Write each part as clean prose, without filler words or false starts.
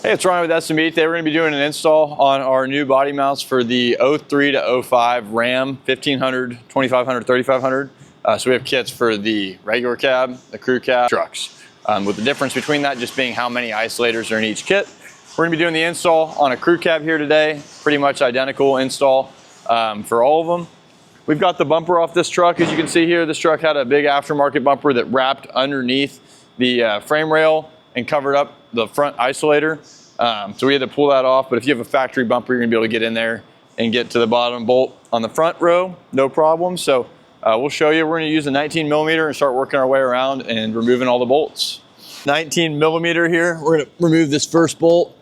Hey, it's Ryan with SME. Today we're going to be doing an install on our new body mounts for the 03 to 05 Ram 1500, 2500, 3500. So we have kits for the regular cab, the crew cab, trucks. With the difference between that just being how many isolators are in each kit. We're going to be doing the install on a crew cab here today. Pretty much identical install for all of them. We've got the bumper off this truck. As you can see here, this truck had a big aftermarket bumper that wrapped underneath the frame rail and covered up the front isolator. So we had to pull that off, but if you have a factory bumper, you're gonna be able to get in there and get to the bottom bolt on the front row, no problem. So we'll show you. We're gonna use a 19 millimeter and start working our way around and removing all the bolts. 19 millimeter here, we're gonna remove this first bolt.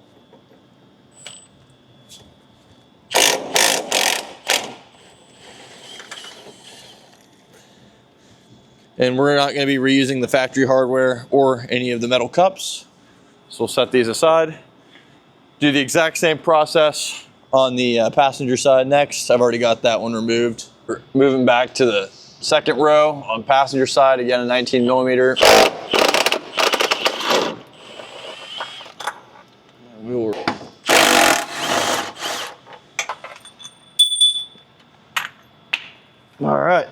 And we're not gonna be reusing the factory hardware or any of the metal cups. So we'll set these aside. Do the exact same process on the passenger side next. I've already got that one removed. We're moving back to the second row on passenger side, again a 19 millimeter. All right.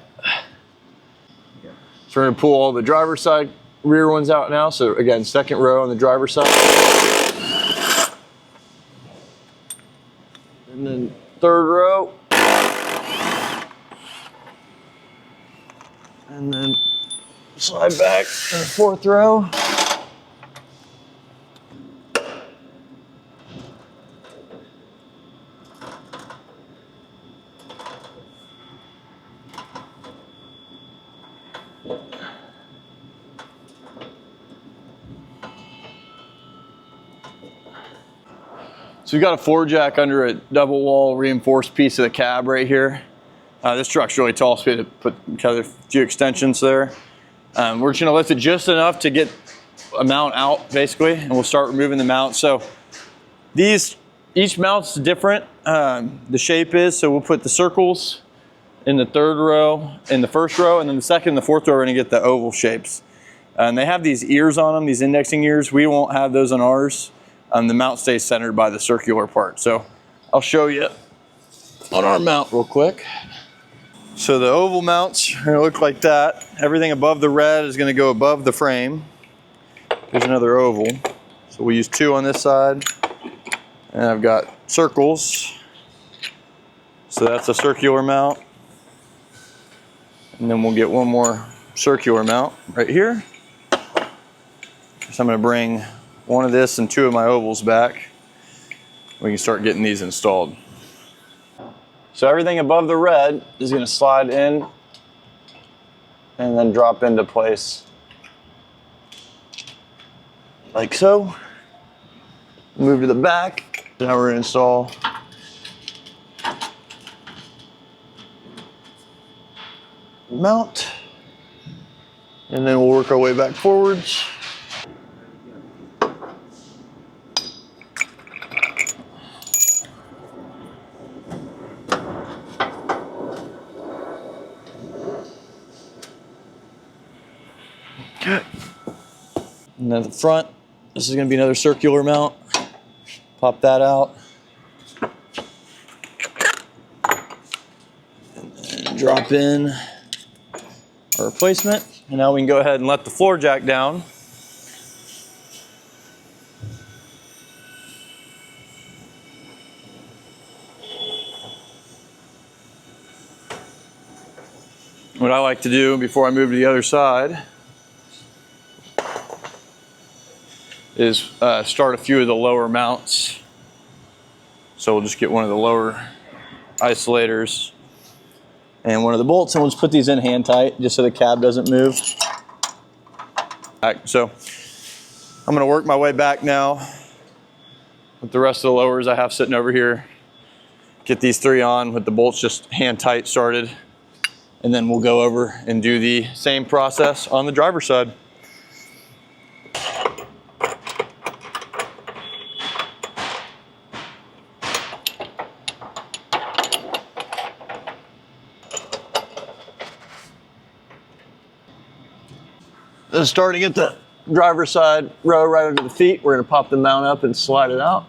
So we're gonna pull all the driver's side rear ones out now. So again, second row on the driver's side. And then third row. And then slide back to the fourth row. So we've got a floor jack under a double wall reinforced piece of the cab right here. This truck's really tall, so we had to put a few extensions there. We're just gonna lift it just enough to get a mount out, basically, and we'll start removing the mount. So each mount's different, the shape is, so we'll put the circles in the third row, in the first row, and then the second and the fourth row, we're gonna get the oval shapes. And they have these ears on them, these indexing ears. We won't have those on ours. The mount stays centered by the circular part. So I'll show you on our mount real quick. So the oval mounts are gonna look like that. Everything above the red is gonna go above the frame. There's another oval. So we use two on this side. And I've got circles. So that's a circular mount. And then we'll get one more circular mount right here. So I'm gonna bring one of this and two of my ovals back. We can start getting these installed. So everything above the red is gonna slide in and then drop into place like so. Move to the back. Now we're gonna install the mount, and then we'll work our way back forwards. Okay. And then the front, this is going to be another circular mount. Pop that out. And then drop in our replacement. And now we can go ahead and let the floor jack down. What I like to do before I move to the other side is start a few of the lower mounts. So we'll just get one of the lower isolators and one of the bolts, and we'll just put these in hand tight just so the cab doesn't move. So I'm gonna work my way back now with the rest of the lowers I have sitting over here. Get these three on with the bolts just hand tight started. And then we'll go over and do the same process on the driver's side. Then starting at the driver's side row right under the feet. We're gonna pop the mount up and slide it out.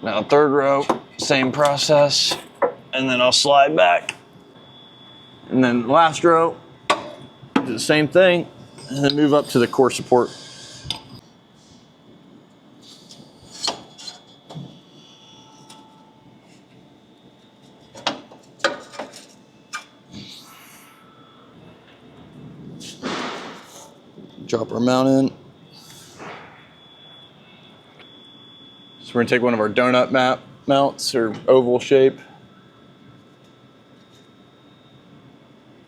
Now third row, same process, and then I'll slide back. And then last row, do the same thing, and then move up to the core support. Drop our mount in. So we're gonna take one of our donut mounts or oval shape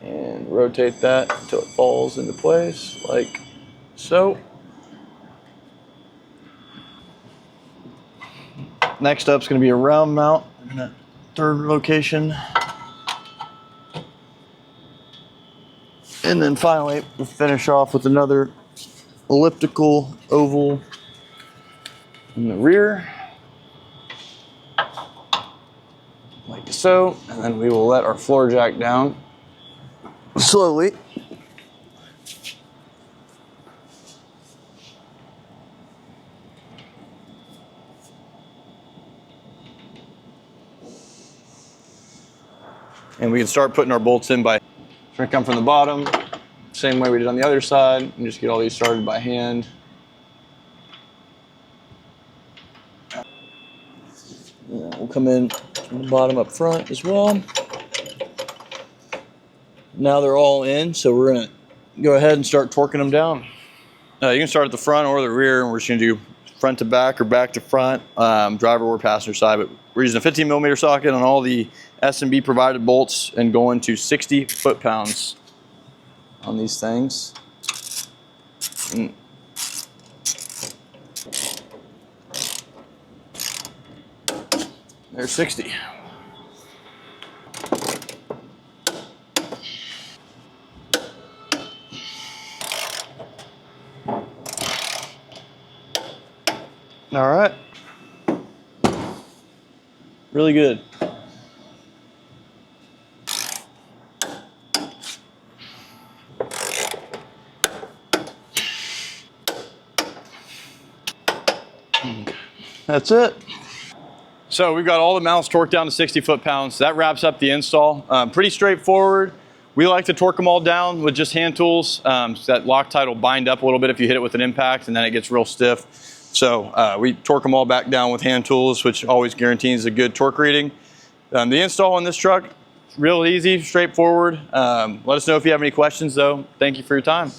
and rotate that until it falls into place like so. Next up is gonna be a round mount in that third location. And then finally, we'll finish off with another elliptical oval in the rear, like so. And then we will let our floor jack down slowly. And we can start putting our bolts in by, we're gonna come from the bottom, same way we did on the other side, and just get all these started by hand. And we'll come in from the bottom up front as well. Now they're all in, so we're gonna go ahead and start torquing them down. You can start at the front or the rear, and we're just gonna do front to back or back to front, driver or passenger side, but we're using a 15mm socket on all the S&B provided bolts and going to 60 foot-pounds on these things. There's 60. All right. Really good. That's it. So we've got all the mounts torqued down to 60 foot-pounds. That wraps up the install. Pretty straightforward. We like to torque them all down with just hand tools. So that Loctite will bind up a little bit if you hit it with an impact, and then it gets real stiff. So we torque them all back down with hand tools, which always guarantees a good torque reading. The install on this truck, real easy, straightforward. Let us know if you have any questions though. Thank you for your time.